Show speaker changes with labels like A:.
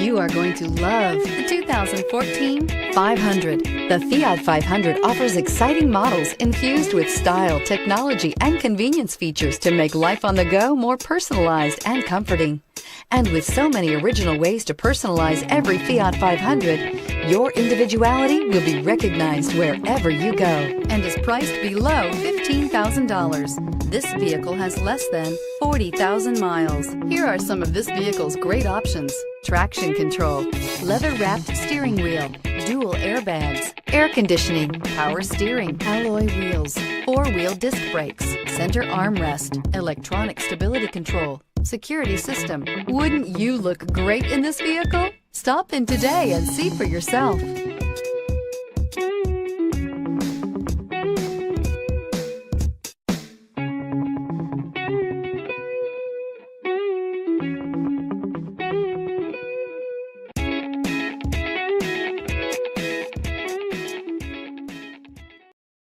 A: You are going to love the 2014 500. The Fiat 500 offers exciting models infused with style, technology, and convenience features to make life on the go more personalized and comforting. And with so many original ways to personalize every Fiat 500, your individuality will be recognized wherever you go and is priced below $15,000. This vehicle has less than 40,000 miles. Here are some of this vehicle's great options: traction control, leather-wrapped steering wheel, dual airbags, air conditioning, power steering, alloy wheels, four-wheel disc brakes, center armrest, electronic stability control, security system. Wouldn't you look great in this vehicle? Stop in today and see for yourself.